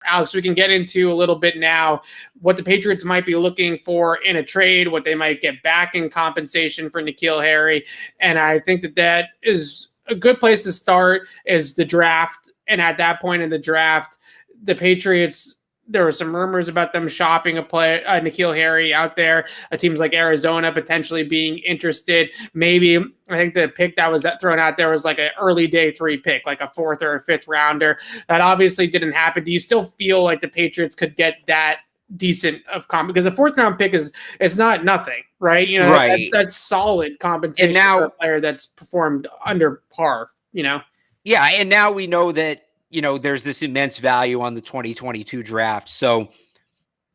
Alex, we can get into a little bit now what the Patriots might be looking for in a trade, what they might get back in compensation for N'Keal Harry. And I think that is a good place to start is the draft. And at that point in the draft, the Patriots, there were some rumors about them shopping N'Keal Harry out there. Teams like Arizona potentially being interested. Maybe I think the pick that was thrown out there was like an early day 3 pick, like a 4th or a 5th rounder. That obviously didn't happen. Do you still feel like the Patriots could get that decent of because a 4th round pick it's not nothing, right? You know, right. That's solid compensation for a player that's performed under par. You know. Yeah, and now we know that. You know, there's this immense value on the 2022 draft. So,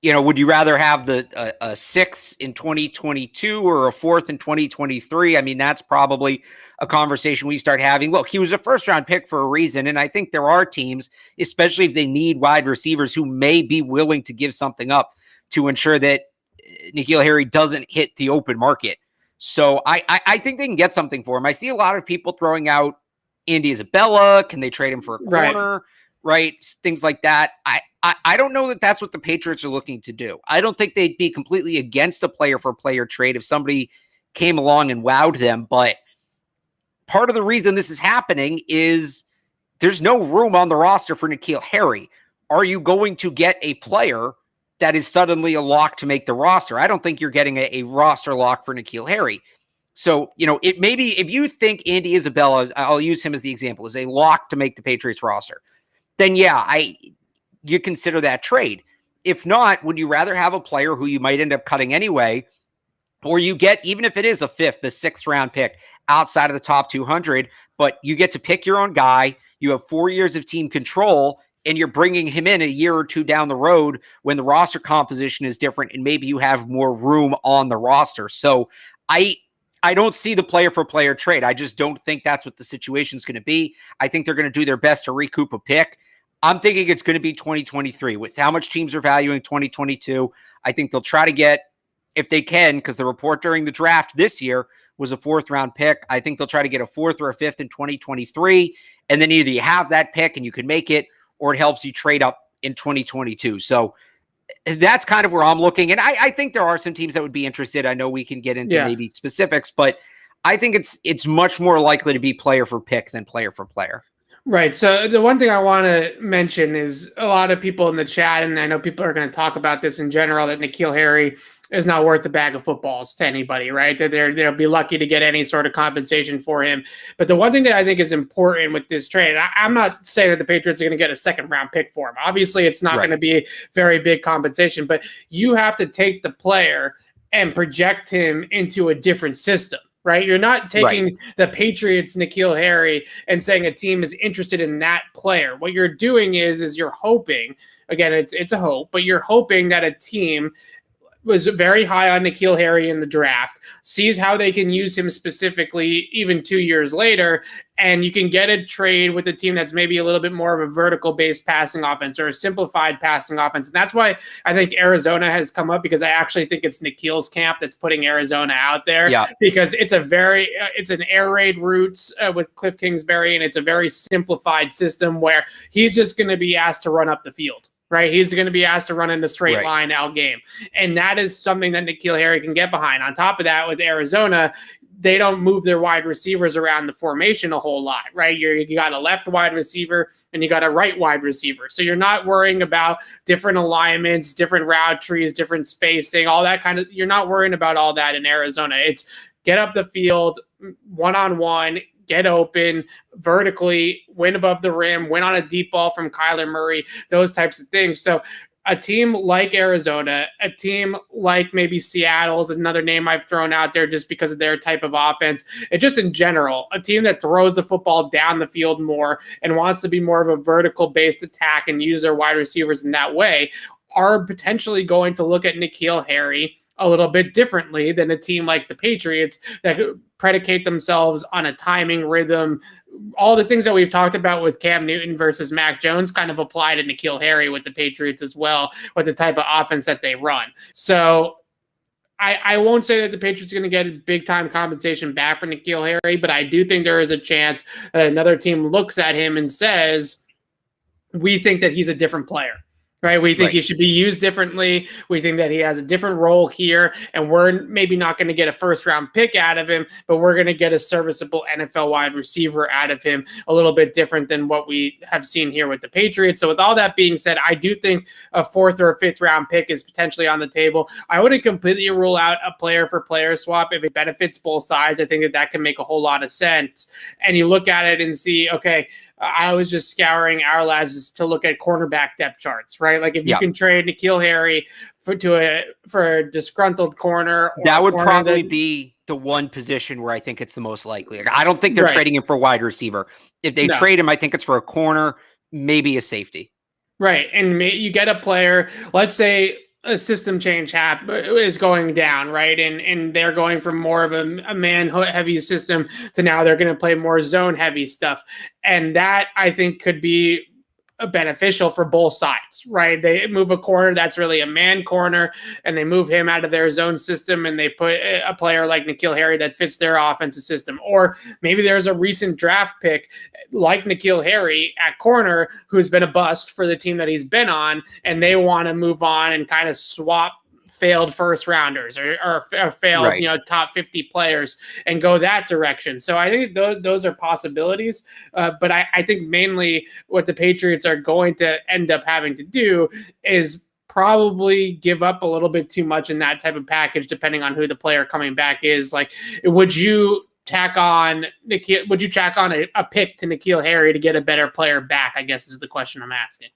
you know, would you rather have a 6th in 2022 or a 4th in 2023? I mean, that's probably a conversation we start having. Look, he was a 1st round pick for a reason. And I think there are teams, especially if they need wide receivers, who may be willing to give something up to ensure that N'Keal Harry doesn't hit the open market. So I think they can get something for him. I see a lot of people throwing out Andy Isabella, can they trade him for a corner, right? Things like that. I don't know that that's what the Patriots are looking to do. I don't think they'd be completely against a player for player trade if somebody came along and wowed them. But part of the reason this is happening is there's no room on the roster for N'Keal Harry. Are you going to get a player that is suddenly a lock to make the roster? I don't think you're getting a roster lock for N'Keal Harry. So, you know, it maybe if you think Andy Isabella, I'll use him as the example, is a lock to make the Patriots roster, then yeah, you consider that trade. If not, would you rather have a player who you might end up cutting anyway, or you get, even if it is a 5th, the 6th round pick outside of the top 200, but you get to pick your own guy, you have 4 years of team control, and you're bringing him in a year or two down the road when the roster composition is different and maybe you have more room on the roster. So I don't see the player for player trade. I just don't think that's what the situation is going to be. I think they're going to do their best to recoup a pick. I'm thinking it's going to be 2023 with how much teams are valuing 2022. I think they'll try to get, if they can, because the report during the draft this year was a 4th round pick. I think they'll try to get a 4th or a 5th in 2023. And then either you have that pick and you can make it, or it helps you trade up in 2022. So that's kind of where I'm looking. And I think there are some teams that would be interested. I know we can get into maybe specifics, but I think it's much more likely to be player for pick than player for player. Right. So the one thing I want to mention is a lot of people in the chat, and I know people are going to talk about this in general, that N'Keal Harry is not worth a bag of footballs to anybody, right? That they'll be lucky to get any sort of compensation for him. But the one thing that I think is important with this trade, I'm not saying that the Patriots are going to get a 2nd round pick for him. Obviously, it's not going to be very big compensation, but you have to take the player and project him into a different system. Right? You're not taking the Patriots, N'Keal Harry, and saying a team is interested in that player. What you're doing is you're hoping, again, it's a hope, but you're hoping that a team was very high on N'Keal Harry in the draft, sees how they can use him specifically even 2 years later, and you can get a trade with a team that's maybe a little bit more of a vertical-based passing offense or a simplified passing offense. And that's why I think Arizona has come up, because I actually think it's N'Keal's camp that's putting Arizona out there, because it's an air raid route with Cliff Kingsbury, and it's a very simplified system where he's just going to be asked to run up the field. Right, he's going to be asked to run in a straight line out game. And that is something that N'Keal Harry can get behind. On top of that, with Arizona, they don't move their wide receivers around the formation a whole lot, right? You got a left wide receiver and you got a right wide receiver. So you're not worrying about different alignments, different route trees, different spacing, all that kind of, you're not worrying about all that in Arizona. It's get up the field, one-on-one, get open vertically, win above the rim, win on a deep ball from Kyler Murray, those types of things. So a team like Arizona, a team like maybe Seattle's another name I've thrown out there just because of their type of offense. And just in general, a team that throws the football down the field more and wants to be more of a vertical-based attack and use their wide receivers in that way are potentially going to look at N'Keal Harry a little bit differently than a team like the Patriots that predicate themselves on a timing, rhythm. All the things that we've talked about with Cam Newton versus Mac Jones kind of apply to N'Keal Harry with the Patriots as well, with the type of offense that they run. So I won't say that the Patriots are going to get big-time compensation back for N'Keal Harry, but I do think there is a chance that another team looks at him and says, we think that he's a different player. Right. We think he should be used differently. We think that he has a different role here, and we're maybe not going to get a first-round pick out of him, but we're going to get a serviceable NFL wide receiver out of him, a little bit different than what we have seen here with the Patriots. So with all that being said, I do think a 4th or a 5th-round pick is potentially on the table. I wouldn't completely rule out a player-for-player swap if it benefits both sides. I think that can make a whole lot of sense. And you look at it and see, okay, I was just scouring our labs to look at cornerback depth charts, right? Like if you can trade N'Keal Harry for a disgruntled corner, that would probably be the one position where I think it's the most likely. Like, I don't think they're trading him for wide receiver. If they trade him, I think it's for a corner, maybe a safety. Right, and you get a player. Let's say a system change is going down, right? And they're going from more of a man-heavy system to now they're going to play more zone-heavy stuff. And that, I think, could be beneficial for both sides, right? They move a corner that's really a man corner, and they move him out of their zone system, and they put a player like N'Keal Harry that fits their offensive system. Or maybe there's a recent draft pick like N'Keal Harry at corner who's been a bust for the team that he's been on, and they want to move on and kind of swap failed first rounders or failed, top 50 players and go that direction. So I think those are possibilities. But I think mainly what the Patriots are going to end up having to do is probably give up a little bit too much in that type of package, depending on who the player coming back is. Like, would you tack on a pick to N'Keal Harry to get a better player back, I guess is the question I'm asking.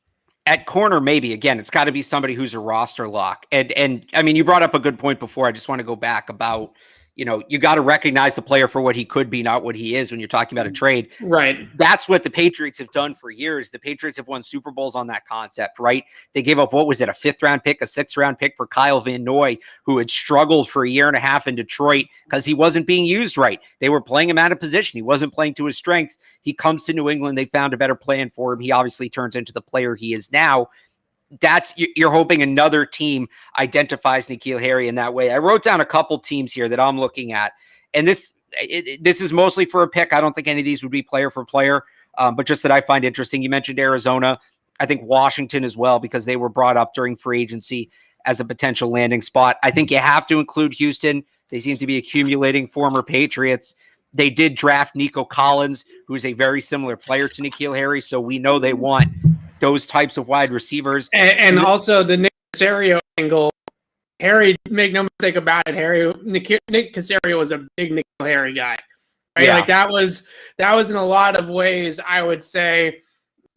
At corner, maybe. Again, it's got to be somebody who's a roster lock. And I mean, you brought up a good point before. I just want to go back about, you got to recognize the player for what he could be, not what he is when you're talking about a trade. Right. That's what the Patriots have done for years. The Patriots have won Super Bowls on that concept, right? They gave up, what was it, a 5th-round pick, a 6th-round pick for Kyle Van Noy, who had struggled for a year and a half in Detroit because he wasn't being used right. They were playing him out of position. He wasn't playing to his strengths. He comes to New England. They found a better plan for him. He obviously turns into the player he is now. You're hoping another team identifies N'Keal Harry in that way. I wrote down a couple teams here that I'm looking at, and this is mostly for a pick. I don't think any of these would be player for player, but just that I find interesting. You mentioned Arizona. I think Washington as well, because they were brought up during free agency as a potential landing spot. I think you have to include Houston. They seem to be accumulating former Patriots. They did draft Nico Collins, who's a very similar player to N'Keal Harry, so we know they want those types of wide receivers. And also the Nick Caserio angle. Harry, make no mistake about it, Nick Caserio was a big N'Keal Harry guy. Right? Yeah. Like that was in a lot of ways, I would say,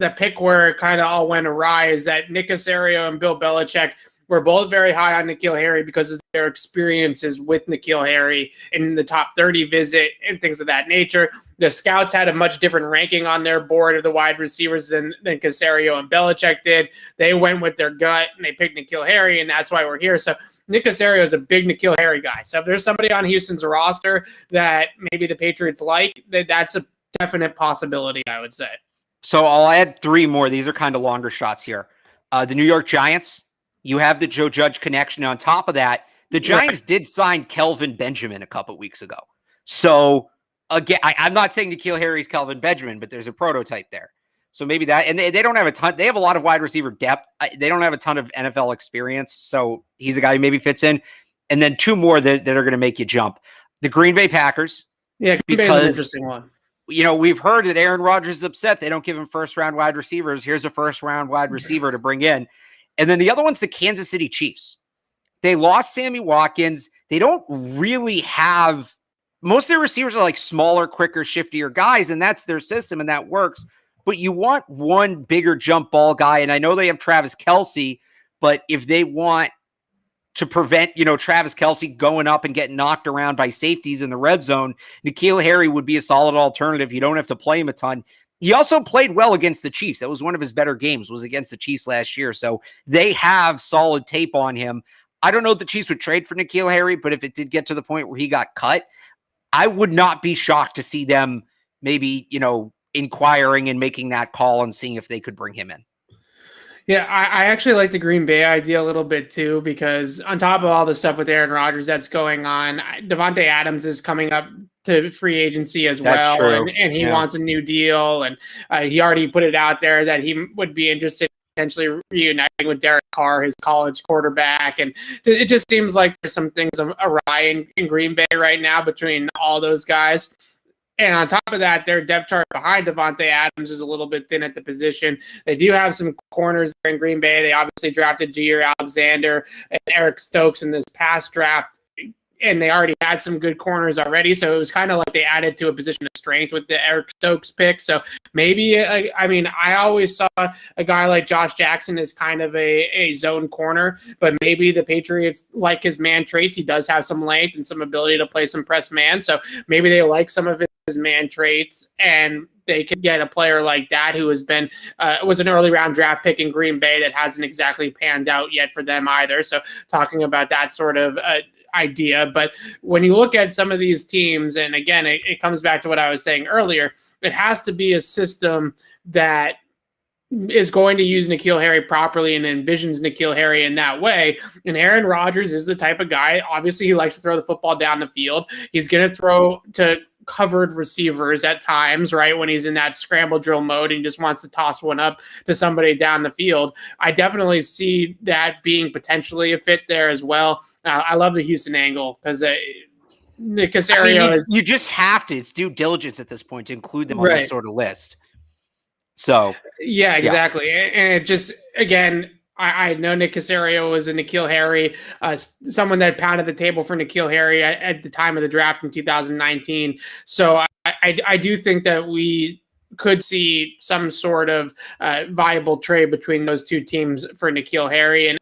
the pick where it kind of all went awry is that Nick Caserio and Bill Belichick were both very high on N'Keal Harry because of their experiences with N'Keal Harry in the top 30 visit and things of that nature. The scouts had a much different ranking on their board of the wide receivers than Caserio and Belichick did. They went with their gut and they picked N'Keal Harry, and that's why we're here. So Nick Caserio is a big N'Keal Harry guy. So if there's somebody on Houston's roster that maybe the Patriots like, that's a definite possibility, I would say. So I'll add 3 more. These are kind of longer shots here. The New York Giants, you have the Joe Judge connection. On top of that, the Giants did sign Kelvin Benjamin a couple weeks ago. So again, I'm not saying N'Keal Harry's Kelvin Benjamin, but there's a prototype there. So maybe that, and they don't have a ton. They have a lot of wide receiver depth. They don't have a ton of NFL experience. So he's a guy who maybe fits in. And then 2 more that are going to make you jump. The Green Bay Packers. Yeah, Green Bay's an interesting one. We've heard that Aaron Rodgers is upset. They don't give him first-round wide receivers. Here's a first-round wide receiver to bring in. And then the other one's the Kansas City Chiefs. They lost Sammy Watkins. They don't really have – most of their receivers are like smaller, quicker, shiftier guys, and that's their system, and that works. But you want one bigger jump ball guy, and I know they have Travis Kelce, but if they want to prevent, Travis Kelce going up and getting knocked around by safeties in the red zone, N'Keal Harry would be a solid alternative. You don't have to play him a ton. He also played well against the Chiefs. That was one of his better games, was against the Chiefs last year. So they have solid tape on him. I don't know if the Chiefs would trade for N'Keal Harry, but if it did get to the point where he got cut, I would not be shocked to see them maybe, inquiring and making that call and seeing if they could bring him in. Yeah, I actually like the Green Bay idea a little bit too, because on top of all the stuff with Aaron Rodgers that's going on, Devontae Adams is coming up to free agency as well, and he wants a new deal, and he already put it out there that he would be interested in potentially reuniting with Derek Carr, his college quarterback. And it just seems like there's some things awry in Green Bay right now between all those guys. And on top of that, their depth chart behind Devontae Adams is a little bit thin at the position. They do have some corners there in Green Bay. They obviously drafted Jair Alexander and Eric Stokes in this past draft, and they already had some good corners already. So it was kind of like they added to a position of strength with the Eric Stokes pick. So maybe, I always saw a guy like Josh Jackson as kind of a zone corner, but maybe the Patriots like his man traits. He does have some length and some ability to play some press man. So maybe they like some of his man traits, and they could get a player like that who has been was an early round draft pick in Green Bay that hasn't exactly panned out yet for them either. So talking about that sort of idea. But when you look at some of these teams, and again, it comes back to what I was saying earlier, it has to be a system that is going to use N'Keal Harry properly and envisions N'Keal Harry in that way. And Aaron Rodgers is the type of guy, obviously he likes to throw the football down the field. He's going to throw to covered receivers at times, right? When he's in that scramble drill mode and just wants to toss one up to somebody down the field. I definitely see that being potentially a fit there as well. I love the Houston angle because Nick Caserio is. You just have to. It's due diligence at this point to include them on this sort of list. So yeah, exactly. Yeah. And it just, again, I know Nick Caserio was a N'Keal Harry, someone that pounded the table for N'Keal Harry at the time of the draft in 2019. So I do think that we could see some sort of viable trade between those two teams for N'Keal Harry. And